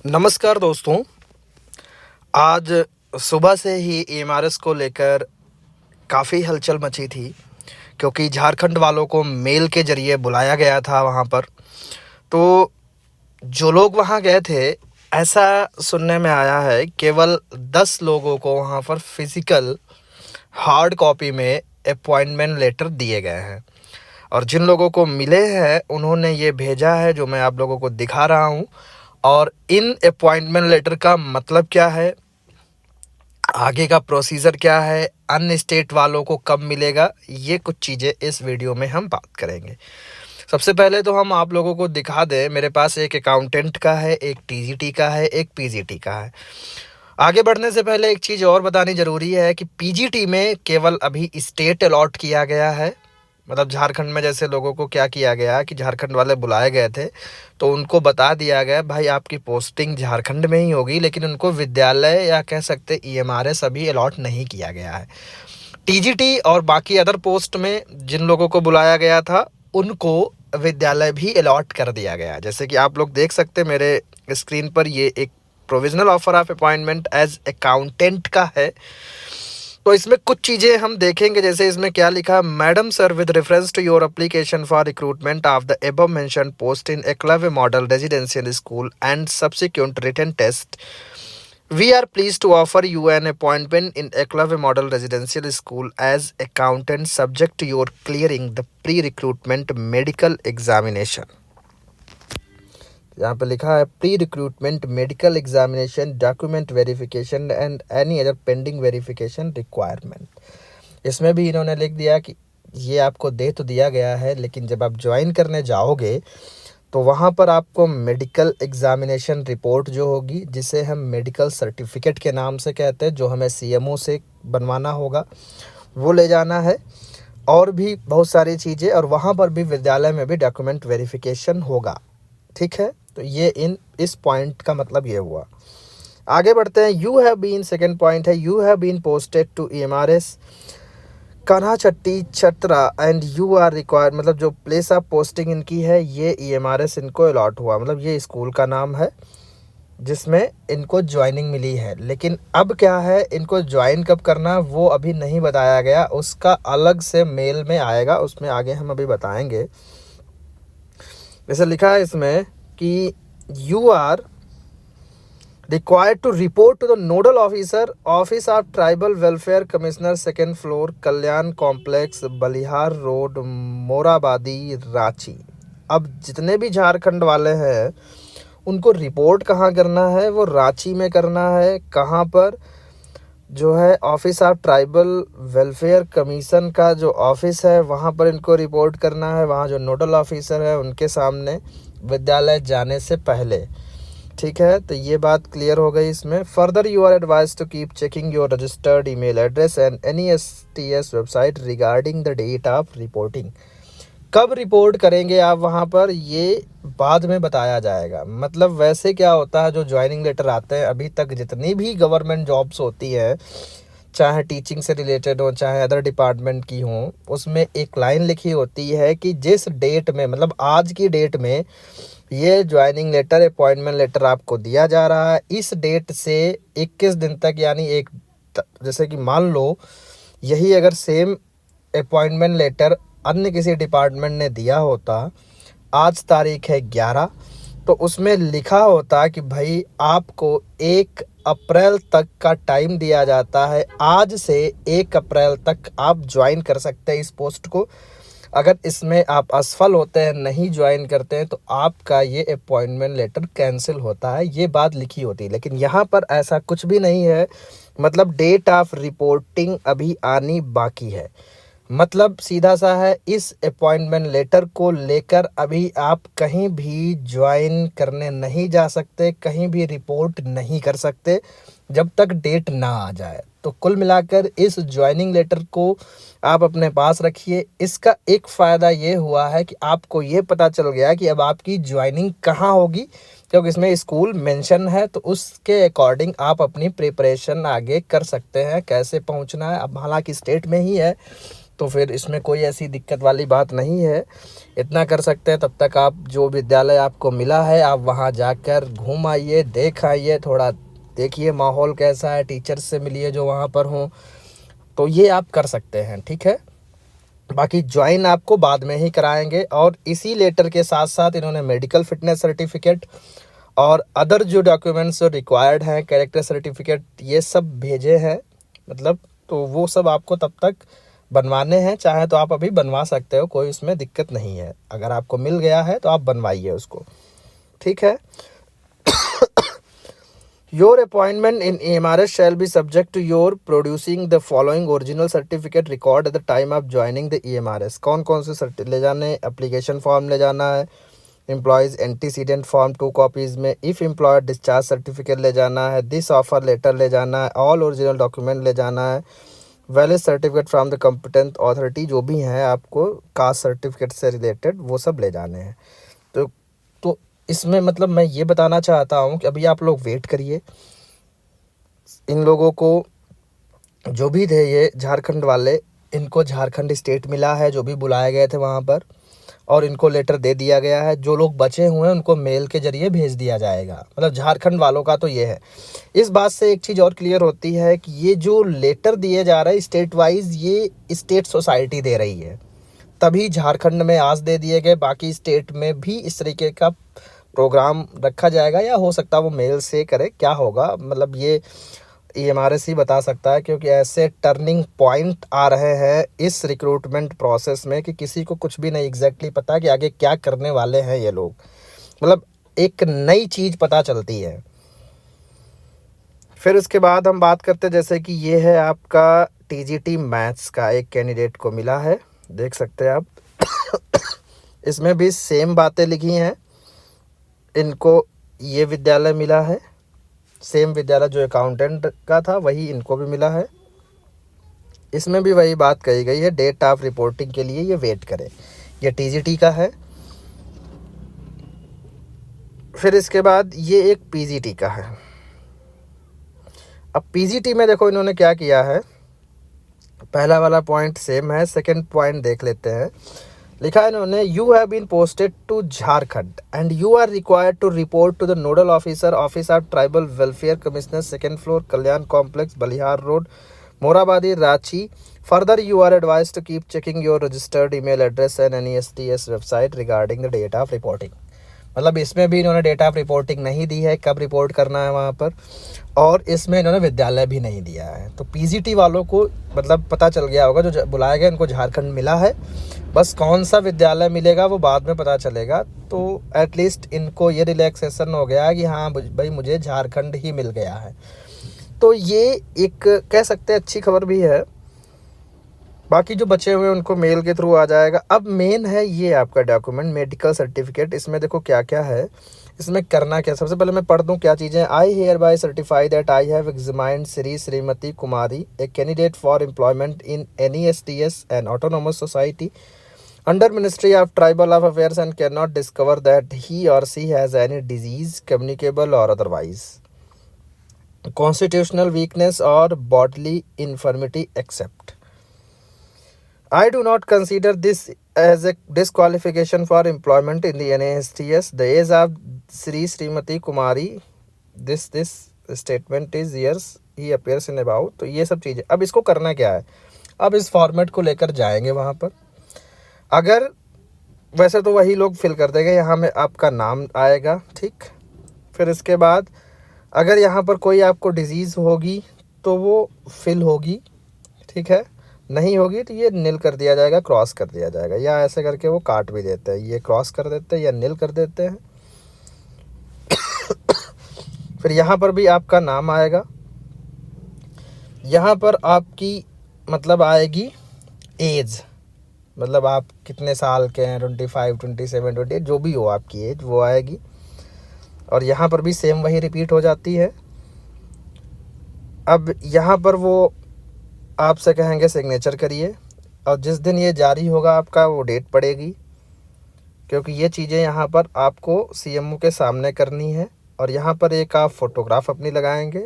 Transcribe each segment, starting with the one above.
नमस्कार दोस्तों। आज सुबह से ही एमआरएस को लेकर काफ़ी हलचल मची थी, क्योंकि झारखंड वालों को मेल के ज़रिए बुलाया गया था वहाँ पर। तो जो लोग वहाँ गए थे, ऐसा सुनने में आया है केवल 10 लोगों को वहाँ पर फिज़िकल हार्ड कॉपी में अपॉइंटमेंट लेटर दिए गए हैं, और जिन लोगों को मिले हैं उन्होंने ये भेजा है जो मैं आप लोगों को दिखा रहा हूँ। और इन अपॉइंटमेंट लेटर का मतलब क्या है, आगे का प्रोसीजर क्या है, अन्य स्टेट वालों को कब मिलेगा, ये कुछ चीज़ें इस वीडियो में हम बात करेंगे। सबसे पहले तो हम आप लोगों को दिखा दें, मेरे पास एक अकाउंटेंट का है, एक टीजीटी का है, एक पीजीटी का है। आगे बढ़ने से पहले एक चीज़ और बतानी ज़रूरी है कि पीजीटी में केवल अभी स्टेट अलॉट किया गया है। मतलब झारखंड में जैसे लोगों को क्या किया गया कि झारखंड वाले बुलाए गए थे, तो उनको बता दिया गया भाई आपकी पोस्टिंग झारखंड में ही होगी, लेकिन उनको विद्यालय या कह सकते ईएमआरएस अभी अलॉट नहीं किया गया है। टीजीटी और बाकी अदर पोस्ट में जिन लोगों को बुलाया गया था उनको विद्यालय भी अलॉट कर दिया गया। जैसे कि आप लोग देख सकते हैं मेरे स्क्रीन पर, ये एक provisional offer of appointment as accountant का है। तो इसमें कुछ चीज़ें हम देखेंगे, जैसे इसमें क्या लिखा, madam sir with reference to your application for recruitment of the above mention post in Eklavya model residential school and subsequent written test, we are pleased to offer you an appointment in Eklavya Model Residential School as accountant subject to your clearing the pre-recruitment medical examination। यहाँ पे लिखा है pre recruitment medical examination document verification and any other pending verification requirement. इसमें भी इन्होंने लिख दिया कि ये आपको दे तो दिया गया है, लेकिन जब आप ज्वाइन करने जाओगे तो वहाँ पर आपको मेडिकल एग्जामिनेशन रिपोर्ट जो होगी, जिसे हम मेडिकल सर्टिफिकेट के नाम से कहते हैं, जो हमें सीएमओ से बनवाना होगा, वो ले जाना है। और भी बहुत सारी चीज़ें, और वहाँ पर भी विद्यालय में भी डॉक्यूमेंट वेरिफिकेशन होगा। ठीक है, तो ये इस पॉइंट का मतलब ये हुआ। आगे बढ़ते हैं। You have been, second point है, you have been posted to EMRS Kanhachatti Chatra and you are required, मतलब जो प्लेस ऑफ पोस्टिंग इनकी है ये ईएमआरएस इनको अलॉट हुआ, मतलब ये स्कूल का नाम है जिसमें इनको ज्वाइनिंग मिली है। लेकिन अब क्या है, इनको ज्वाइन कब करना वो अभी नहीं बताया गया, उसका अलग से मेल में आएगा, उसमें आगे हम अभी बताएंगे। जैसे लिखा है इसमें कि you are required to report to the nodal officer, office of tribal welfare commissioner, second floor, Kalyan complex, Balihar road, Morabadi, Ranchi. अब जितने भी झारखंड वाले हैं उनको रिपोर्ट कहाँ करना है, वो रांची में करना है। कहाँ पर, जो है office of tribal welfare commission का जो ऑफिस है वहाँ पर इनको रिपोर्ट करना है। वहाँ जो नोडल ऑफिसर है उनके सामने विद्यालय जाने से पहले। ठीक है, तो ये बात क्लियर हो गई इसमें। Further you are advise to keep checking your registered email address and NESTS website regarding the date of reporting. कब रिपोर्ट करेंगे आप वहाँ पर, ये बाद में बताया जाएगा। मतलब वैसे क्या होता है, जो ज्वाइनिंग लेटर आते हैं अभी तक जितनी भी गवर्नमेंट जॉब्स होती है, चाहे टीचिंग से रिलेटेड हो चाहे अदर डिपार्टमेंट की हो, उसमें एक लाइन लिखी होती है कि जिस डेट में, मतलब आज की डेट में ये ज्वाइनिंग लेटर अपॉइंटमेंट लेटर आपको दिया जा रहा है, इस डेट से 21 दिन तक, यानी जैसे कि मान लो यही अगर सेम अपॉइंटमेंट लेटर अन्य किसी डिपार्टमेंट ने दिया होता, आज तारीख है 11, तो उसमें लिखा होता कि भाई आपको 1 अप्रैल तक का टाइम दिया जाता है, आज से 1 अप्रैल तक आप ज्वाइन कर सकते हैं इस पोस्ट को। अगर इसमें आप असफल होते हैं, नहीं ज्वाइन करते हैं, तो आपका ये अपॉइंटमेंट लेटर कैंसिल होता है, ये बात लिखी होती है। लेकिन यहाँ पर ऐसा कुछ भी नहीं है, मतलब डेट ऑफ रिपोर्टिंग अभी आनी बाकी है। मतलब सीधा सा है, इस अपॉइंटमेंट लेटर को लेकर अभी आप कहीं भी ज्वाइन करने नहीं जा सकते, कहीं भी रिपोर्ट नहीं कर सकते जब तक डेट ना आ जाए। तो कुल मिलाकर इस ज्वाइनिंग लेटर को आप अपने पास रखिए। इसका एक फ़ायदा ये हुआ है कि आपको ये पता चल गया कि अब आपकी ज्वाइनिंग कहाँ होगी, क्योंकि इसमें स्कूल मेंशन है, तो उसके अकॉर्डिंग आप अपनी प्रिपरेशन आगे कर सकते हैं। कैसे पहुंचना है, अब हालांकि स्टेट में ही है तो फिर इसमें कोई ऐसी दिक्कत वाली बात नहीं है। इतना कर सकते हैं, तब तक आप जो विद्यालय आपको मिला है आप वहाँ जाकर घूम आइए, देख आइए, थोड़ा देखिए माहौल कैसा है, टीचर्स से मिलिए जो वहाँ पर हों, तो ये आप कर सकते हैं, ठीक है। बाकी ज्वाइन आपको बाद में ही कराएंगे। और इसी लेटर के साथ साथ इन्होंने मेडिकल फिटनेस सर्टिफिकेट और अदर जो डॉक्यूमेंट्स जो रिक्वायर्ड हैं, कैरेक्टर सर्टिफिकेट, ये सब भेजे हैं, मतलब तो वो सब आपको तब तक बनवाने हैं। चाहे तो आप अभी बनवा सकते हो, कोई इसमें दिक्कत नहीं है। अगर आपको मिल गया है तो आप बनवाइए उसको, ठीक है। Your appointment in EMRS shall be subject to your producing the following original certificate record at the time of joining the EMRS। कौन कौन से ले जाने, एप्लीकेशन फॉर्म ले जाना है, एम्प्लॉयज़ एंटीसीडेंट फॉर्म 2 कॉपीज़ में, इफ़ एम्प्लॉयर डिस्चार्ज सर्टिफिकेट ले जाना है, दिस ऑफर लेटर ले जाना है, ऑल ओरिजिनल डॉक्यूमेंट ले जाना है, valid certificate from the competent authority, जो भी हैं आपको कास्ट सर्टिफिकेट से रिलेटेड वो सब ले जाने हैं। तो इसमें मतलब मैं ये बताना चाहता हूँ कि अभी आप लोग वेट करिए। इन लोगों को जो भी थे ये झारखंड वाले, इनको झारखंड स्टेट मिला है, जो भी बुलाए गए थे वहाँ पर, और इनको लेटर दे दिया गया है। जो लोग बचे हुए हैं उनको मेल के जरिए भेज दिया जाएगा। मतलब झारखंड वालों का तो ये है। इस बात से एक चीज़ और क्लियर होती है कि ये जो लेटर दिए जा रहे हैं स्टेट वाइज, ये स्टेट सोसाइटी दे रही है, तभी झारखंड में आज दे दिए गए। बाकी स्टेट में भी इस तरीके का प्रोग्राम रखा जाएगा, या हो सकता है वो मेल से करे, क्या होगा मतलब ये EMRS ही बता सकता है। क्योंकि ऐसे टर्निंग पॉइंट आ रहे हैं इस रिक्रूटमेंट प्रोसेस में कि किसी को कुछ भी नहीं एग्जैक्टली पता कि आगे क्या करने वाले हैं ये लोग। मतलब एक नई चीज़ पता चलती है। फिर उसके बाद हम बात करते हैं, जैसे कि ये है आपका TGT मैथ्स का एक कैंडिडेट को मिला है, देख सकते हैं आप। इसमें भी सेम बातें लिखी हैं। इनको ये विद्यालय मिला है, सेम विद्यालय जो अकाउंटेंट का था वही इनको भी मिला है। इसमें भी वही बात कही गई है, डेट ऑफ रिपोर्टिंग के लिए ये वेट करें। ये TGT का है। फिर इसके बाद ये एक PGT का है। अब PGT में देखो इन्होंने क्या किया है। पहला वाला पॉइंट सेम है, सेकंड पॉइंट देख लेते हैं। लिखा है इन्होंने, you have been posted to Jharkhand and you are required to report to the nodal officer, office of tribal welfare commissioner, 2nd floor, Kalyan complex, Balihar road, Morabadi, Ranchi. Further you are advise to keep checking your registered email address and NESTS website regarding the date of reporting. मतलब इसमें भी इन्होंने date of reporting नहीं दी है, कब report करना है वहाँ पर, और इसमें इन्होंने विद्यालय भी नहीं दिया है। तो PGT वालों को मतलब पता चल गया होगा, जो बुलाए गए उनको झारखंड मिला है, बस कौन सा विद्यालय मिलेगा वो बाद में पता चलेगा। तो एटलीस्ट इनको ये रिलैक्सेशन हो गया कि हाँ भाई मुझे झारखंड ही मिल गया है। तो ये एक कह सकते हैं अच्छी खबर भी है। बाकी जो बचे हुए उनको मेल के थ्रू आ जाएगा। अब मेन है ये आपका डॉक्यूमेंट, मेडिकल सर्टिफिकेट। इसमें देखो क्या क्या है, इसमें करना क्या। सबसे पहले मैं पढ़ दूं क्या चीज़ें। I hear bye certify that I have examined Shrimati Kumari a candidate for employment in NESTS and autonomous society under Ministry of Tribal Affairs and cannot discover that he or she has any disease, communicable or otherwise, constitutional weakness or bodily infirmity except. I do not consider this as a disqualification for employment in the NESTS. The age of Srimati Kumari, this statement is years he appears in about। तो ये सब चीज़ें। अब इसको करना क्या है, अब इस फॉर्मेट को लेकर जाएंगे वहाँ पर। अगर वैसे तो वही लोग फिल कर देंगे, यहाँ में आपका नाम आएगा, ठीक। फिर इसके बाद अगर यहाँ पर कोई आपको डिजीज़ होगी तो वो फिल होगी, ठीक है। नहीं होगी तो ये नील कर दिया जाएगा, क्रॉस कर दिया जाएगा, या ऐसे करके वो काट भी देते हैं, ये क्रॉस कर देते हैं या नील कर देते हैं। फिर यहाँ पर भी आपका नाम आएगा। यहाँ पर आपकी मतलब आएगी एज, मतलब आप कितने साल के हैं, 25, 27, 28, जो भी हो आपकी एज वो आएगी। और यहाँ पर भी सेम वही रिपीट हो जाती है। अब यहाँ पर वो आपसे कहेंगे सिग्नेचर करिए, और जिस दिन ये जारी होगा आपका वो डेट पड़ेगी, क्योंकि ये चीज़ें यहाँ पर आपको CMO के सामने करनी है। और यहाँ पर एक आप फोटोग्राफ अपनी लगाएंगे,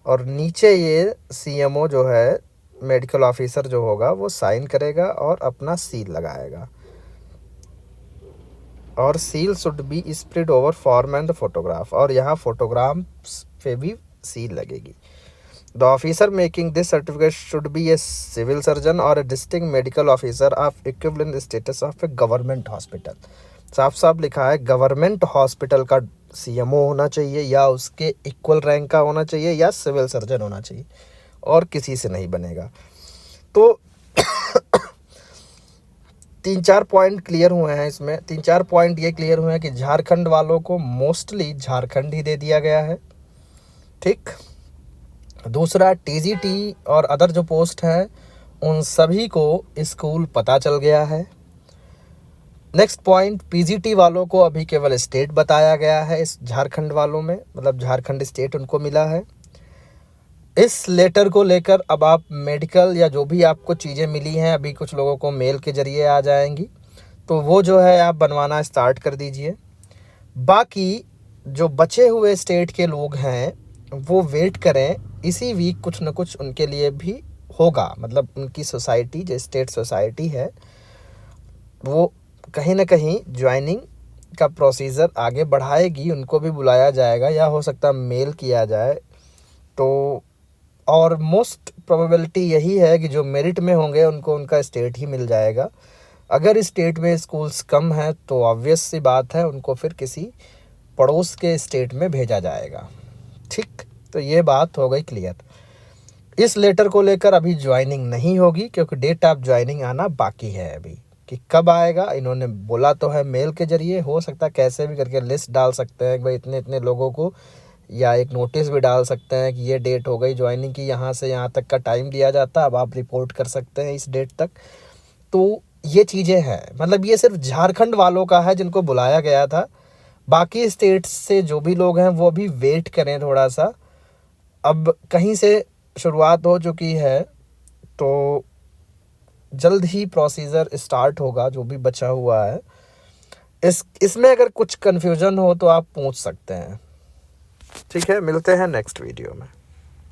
और नीचे ये CMO जो है मेडिकल ऑफिसर जो होगा वो साइन करेगा और अपना सील लगाएगा, और seal should be spread over form and photograph, और यहाँ फोटोग्राफ्स पे भी सील लगेगी। The officer making this certificate should be a civil surgeon और a district medical officer of equivalent status of a government hospital. साफ साफ लिखा है गवर्नमेंट हॉस्पिटल का सीएमओ होना चाहिए, या उसके इक्वल रैंक का होना चाहिए, या सिविल सर्जन होना चाहिए, और किसी से नहीं बनेगा। तो 3-4 पॉइंट क्लियर हुए हैं इसमें। 3-4 पॉइंट ये क्लियर हुए हैं कि झारखंड वालों को मोस्टली झारखंड ही दे दिया गया है, ठीक। दूसरा, टीजीटी और अदर जो पोस्ट हैं उन सभी को स्कूल पता चल गया है। नेक्स्ट पॉइंट, पीजीटी वालों को अभी केवल स्टेट बताया गया है इस झारखंड वालों में, मतलब झारखंड स्टेट उनको मिला है। इस लेटर को लेकर अब आप मेडिकल या जो भी आपको चीज़ें मिली हैं, अभी कुछ लोगों को मेल के ज़रिए आ जाएंगी, तो वो जो है आप बनवाना स्टार्ट कर दीजिए। बाकी जो बचे हुए स्टेट के लोग हैं वो वेट करें, इसी वीक कुछ न कुछ उनके लिए भी होगा। मतलब उनकी सोसाइटी, जो स्टेट सोसाइटी है, वो कहीं ना कहीं ज्वाइनिंग का प्रोसीजर आगे बढ़ाएगी, उनको भी बुलाया जाएगा, या हो सकता मेल किया जाए। तो और मोस्ट प्रोबेबिलिटी यही है कि जो मेरिट में होंगे उनको उनका स्टेट ही मिल जाएगा। अगर स्टेट में स्कूल्स कम हैं तो ऑब्वियस सी बात है उनको फिर किसी पड़ोस के स्टेट में भेजा जाएगा, ठीक। तो ये बात हो गई क्लियर। इस लेटर को लेकर अभी ज्वाइनिंग नहीं होगी, क्योंकि डेट ऑफ ज्वाइनिंग आना बाकी है अभी, कि कब आएगा। इन्होंने बोला तो है मेल के ज़रिए, हो सकता है कैसे भी करके लिस्ट डाल सकते हैं कि भाई इतने इतने लोगों को, या एक नोटिस भी डाल सकते हैं कि ये डेट हो गई ज्वाइनिंग की, यहाँ से यहाँ तक का टाइम दिया जाता है, अब आप रिपोर्ट कर सकते हैं इस डेट तक। तो ये चीज़ें हैं, मतलब ये सिर्फ झारखंड वालों का है जिनको बुलाया गया था। बाकी स्टेट्स से जो भी लोग हैं वो भी वेट करें थोड़ा सा, अब कहीं से शुरुआत हो चुकी है, तो जल्द ही प्रोसीजर स्टार्ट होगा जो भी बचा हुआ है। इसमें अगर कुछ कन्फ्यूज़न हो तो आप पूछ सकते हैं, ठीक है। मिलते हैं नेक्स्ट वीडियो में।